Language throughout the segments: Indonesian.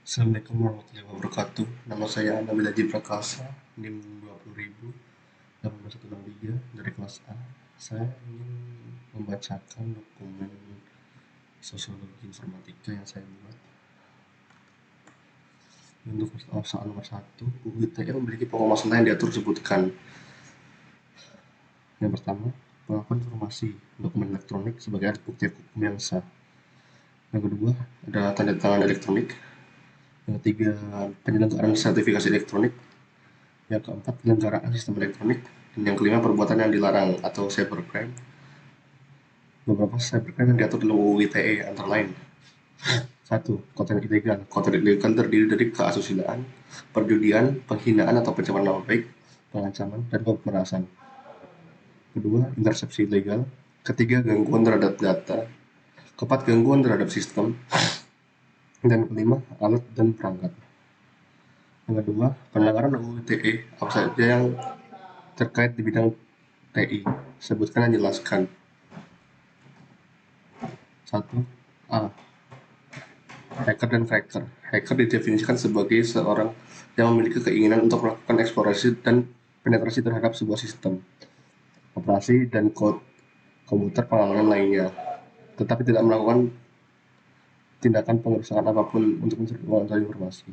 Assalamualaikum warahmatullahi wabarakatuh. Nama saya Nabil Haji Prakasa, NIM 20.000-163 dari kelas A. Saya ingin membacakan dokumen sosiologi informatika yang saya buat. Untuk soal nomor 1, UU ITE memiliki pokok masalah yang diatur sebutkan. Yang pertama, pengakuan informasi dokumen elektronik sebagai alat bukti hukum yang sah. Yang kedua, ada tanda tangan elektronik. Yang ketiga, penyelenggaraan sertifikasi elektronik. Yang keempat, penyelenggaraan sistem elektronik. Dan yang kelima, perbuatan yang dilarang atau cybercrime. Beberapa cybercrime yang diatur dalam UU ITE antara lain: 1. Konten ilegal. Konten ilegal terdiri dari keasusilaan, perjudian, penghinaan atau pencemaran nama baik, pengancaman, dan pemerasan. Kedua, intersepsi ilegal. Ketiga, gangguan terhadap data. Keempat, gangguan terhadap sistem. Dan kelima, alat dan perangkat. Yang kedua, pelanggaran UU ITE apa saja yang terkait di bidang TI. Sebutkan dan jelaskan. 1. A. Hacker dan cracker. Hacker didefinisikan sebagai seorang yang memiliki keinginan untuk melakukan eksplorasi dan penetrasi terhadap sebuah sistem operasi dan kode komputer pengamanan lainnya, tetapi tidak melakukan tindakan pengerusakan apapun untuk mencari informasi.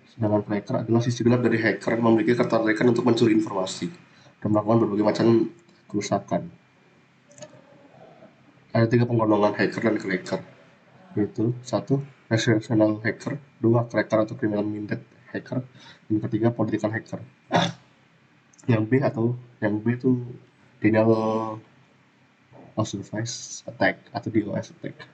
Sedangkan cracker adalah sisi gelap dari hacker yang memiliki ketertarikan untuk mencuri informasi dan melakukan berbagai macam kerusakan. Ada 3 penggolongan hacker dan cracker, yaitu 1. Recreational hacker, 2. Cracker atau criminal minded hacker, dan ketiga, political hacker. Yang B itu denial of service attack atau DOS attack.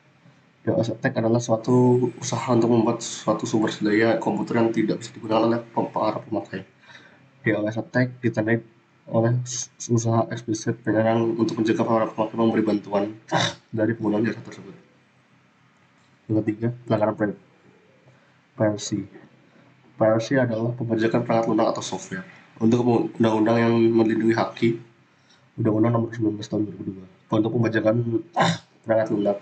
DOS attack adalah suatu usaha untuk membuat suatu sumber daya komputer yang tidak bisa digunakan oleh para pemakai. DOS attack ditandai oleh usaha eksplisit penyerang untuk mencegah para pemakai memberi bantuan dari penggunaan jasa tersebut. Yang ketiga, pelanggaran piracy. Piracy adalah pembajakan perangkat lunak atau software. Untuk undang-undang yang melindungi haki, Undang-Undang Nomor 19 Tahun 2002. Untuk pembajakan perangkat lunak,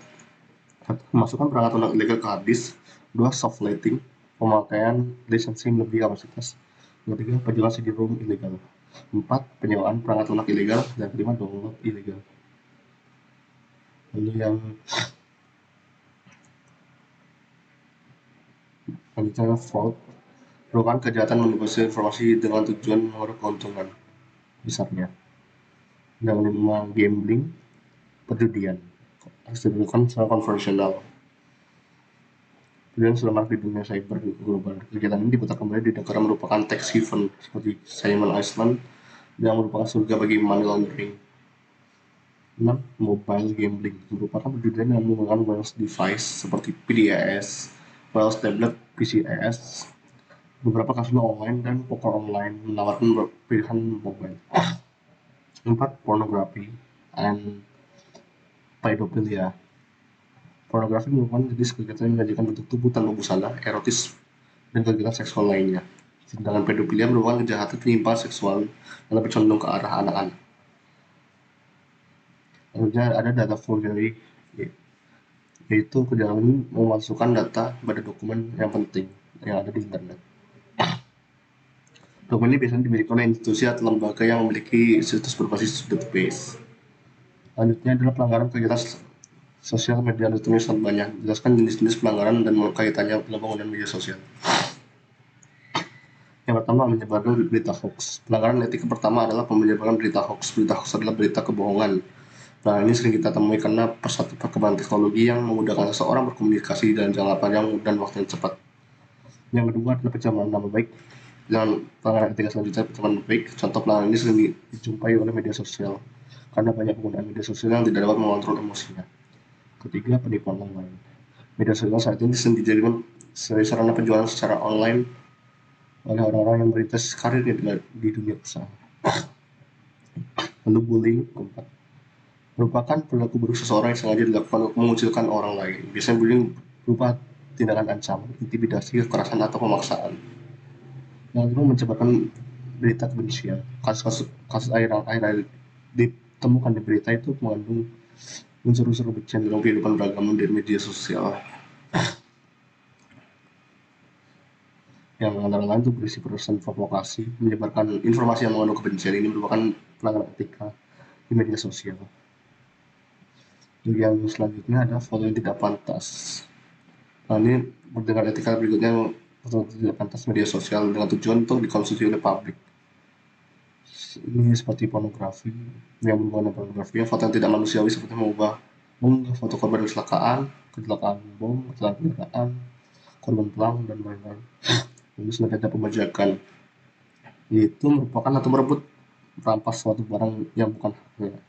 memasukkan perangkat lunak ilegal ke hard disk. 2. Soft lighting, pemakaian lisensi melebihi kapasitas. Yang ketiga, penjualan CD-ROM ilegal. 4. Penyewaan perangkat lunak ilegal. Dan kelima, download ilegal. Lalu yang selanjutnya, fraud, merupakan kejahatan manipulasi informasi dengan tujuan mengeruk keuntungan besarnya. Yang kelima, gambling, perjudian, harus dilakukan secara konvensional. Kemudian sudah marak di dunia cyber global. Kegiatan ini diputar kembali di negara merupakan tax haven seperti Cayman Island yang merupakan surga bagi money laundering. 6. Mobile gambling, merupakan perjudian yang menggunakan wireless device seperti PDAS, wireless tablet, PCS, beberapa kasino online, dan poker online menawarkan pilihan mobile. 4. Pornografi and pedophilia. Pornografi merupakan jenis kegiatan yang menyajikan bentuk tubuh tanpa busana, erotis, dan kegiatan seksual lainnya. Sedangkan pedofilia merupakan kejahatan penyimpangan seksual yang lebih condong ke arah anak-anak. Selanjutnya ada data forgery, yaitu kejahatan memasukkan data pada dokumen yang penting yang ada di internet. Dokumen ini biasanya dimiliki oleh institusi atau lembaga yang memiliki situs berbasis database. Selanjutnya adalah pelanggaran kegiatan sosial media ditulis banyak. Jelaskan jenis-jenis pelanggaran dan kaitannya dalam penggunaan media sosial. Yang pertama, menyebarkan berita hoax. Pelanggaran etika pertama adalah menyebarkan berita hoax. Berita hoax adalah berita kebohongan. Nah, ini sering kita temui karena perkembangan teknologi yang memudahkan seseorang berkomunikasi dalam jangka panjang dan waktu yang cepat. Yang kedua adalah pencemaran nama baik. Dengan pelanggaran etika selanjutnya, pencemaran nama baik. Contoh pelanggaran ini sering dijumpai oleh media sosial karena banyak penggunaan media sosial yang tidak dapat mengontrol emosinya. Ketiga, penipuan online. Media sosial saat ini sering dijadikan sebagai sarana penjualan secara online oleh orang-orang yang merintis karirnya di dunia usaha. Lalu bullying, keempat, merupakan perilaku buruk seseorang yang sengaja dilakukan untuk mengucilkan orang lain. Biasanya bullying berupa tindakan ancaman, intimidasi, kekerasan, atau pemaksaan. Yang kedua, menyebarkan berita kebencian. Kasus akhir-akhir ditemukan di berita itu mengandung unsur-unsur kebencian dalam kehidupan beragama di media sosial. yang antara lain itu berisi pesan provokasi, menyebarkan informasi yang mengandung kebencian. Ini merupakan pelanggaran etika di media sosial. Yang selanjutnya ada foto yang tidak pantas. Nah, ini dengan etika berikutnya, foto yang tidak pantas media sosial dengan tujuan untuk dikonsumsi oleh publik. Ini seperti pornografi, yang menggunakan pornografi, foto yang tidak manusiawi seperti mengunggah foto korban kecelakaan bom, kecelakaan, korban perang, dan lain-lain. Ini selanjutnya pembajakan, itu merupakan atau merebut merampas suatu barang yang bukan haknya.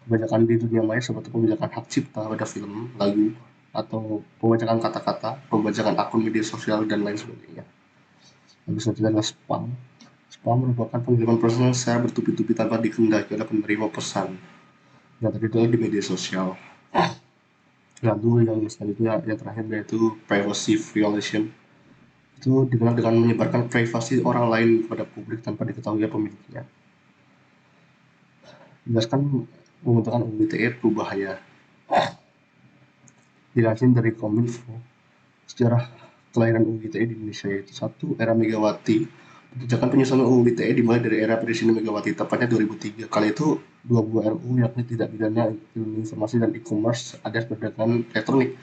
Pembajakan di dunia maya seperti pembajakan hak cipta pada film, lagu, atau pembajakan kata-kata, pembajakan akun media sosial, dan lain sebagainya. Habis itu adalah spam. Spam merupakan pengiriman pesan secara bertubi-tubi tanpa dikehendaki oleh penerima pesan yang terjadi di media sosial. Lalu yang selanjutnya, yang terakhir, yaitu privacy violation. Itu dikenal dengan menyebarkan privasi orang lain kepada publik tanpa diketahui pemiliknya. Jelaskan pembentukan UU ITE berbahaya. Dilansir dari Kominfo, sejarah kelahiran UU ITE di Indonesia yaitu 1. Era Megawati. Kebijakan penyusunan UU ITE dimulai dari era Presiden Megawati, tepatnya 2003. Kala itu dua buah RUU, yakni tidak pidana ilmu informasi dan e-commerce alias perdagangan elektronik,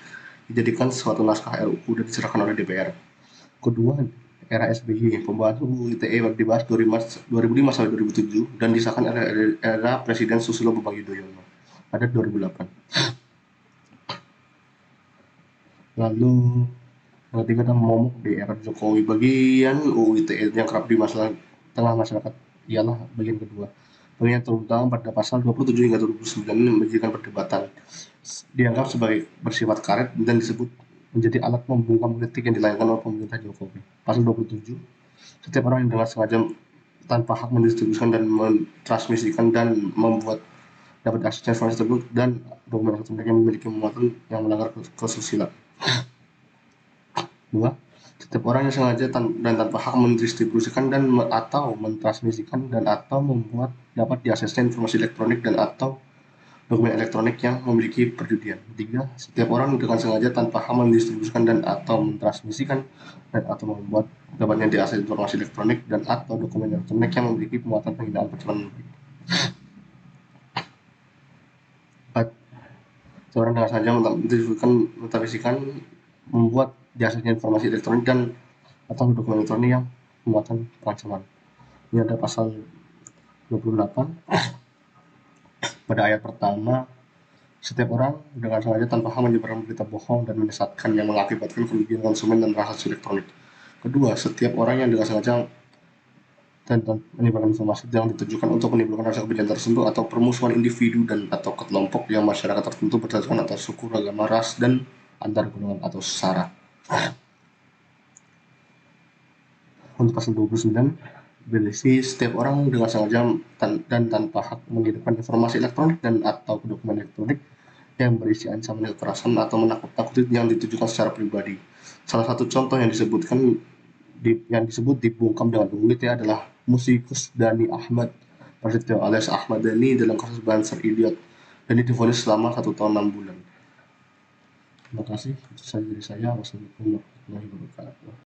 dijadikan suatu naskah RUU dan diserahkan oleh DPR. Kedua, era SBY, pembahasan UU ITE dibahas dari 2005 sampai 2007 dan disahkan era Presiden Susilo Bambang Yudhoyono pada 2008. Lalu yang ketiga adalah momok di era Jokowi. Bagian UU ITE yang kerap di tengah masyarakat ialah bagian kedua. Bagian terutama pada pasal 27 hingga 29 menjadikan perdebatan. Dianggap sebagai bersifat karet dan disebut menjadi alat membungkam politik yang dilayangkan oleh pemerintah Jokowi. Pasal 27, setiap orang yang dengan sengaja tanpa hak mendistribusikan dan mentransmisikan dan membuat dapat akses informasi tersebut dan dokumen elektronik yang memiliki muatan yang melanggar kesusilaan. 2. Setiap orang yang sengaja dan tanpa hak mendistribusikan dan atau mentransmisikan dan atau membuat dapat diaksesnya informasi elektronik dan atau dokumen elektronik yang memiliki perjudian. 3. Setiap orang dengan sengaja tanpa hak mendistribusikan dan atau mentransmisikan dan atau membuat dapatnya diakses informasi elektronik dan atau dokumen elektronik yang memiliki muatan penghinaan percobaan lebih. 4. Seorang dengan sengaja mentransmisikan membuat diaksesnya informasi elektronik dan atau dokumen elektronik yang muatan pengancaman. Ini ada pasal 28 pada ayat pertama. Setiap orang dengan sengaja tanpa hak menyebarkan berita bohong dan menyesatkan yang mengakibatkan kerugian konsumen dan transaksi elektronik. Kedua, setiap orang yang dengan sengaja dan menyebarkan informasi yang ditujukan untuk menimbulkan rasa kebencian tersebut atau permusuhan individu dan atau kelompok yang masyarakat tertentu berdasarkan atas suku, agama, ras, dan antar golongan atau sara. Untuk pasal 29, berisi setiap orang dengan sengaja dan tanpa hak mengirimkan informasi elektronik dan atau dokumen elektronik yang berisi ancaman kekerasan atau menakut-nakuti yang ditujukan secara pribadi. Salah satu contoh yang disebut dibungkam dengan UU ITE adalah musikus Dhani Ahmad Prasetyo alias Ahmad Dhani dalam kasus Banser Idiot, dan divonis selama 1 tahun 6 bulan. Terima kasih. Itu saja dari saya. Wassalamualaikum warahmatullahi wabarakatuh.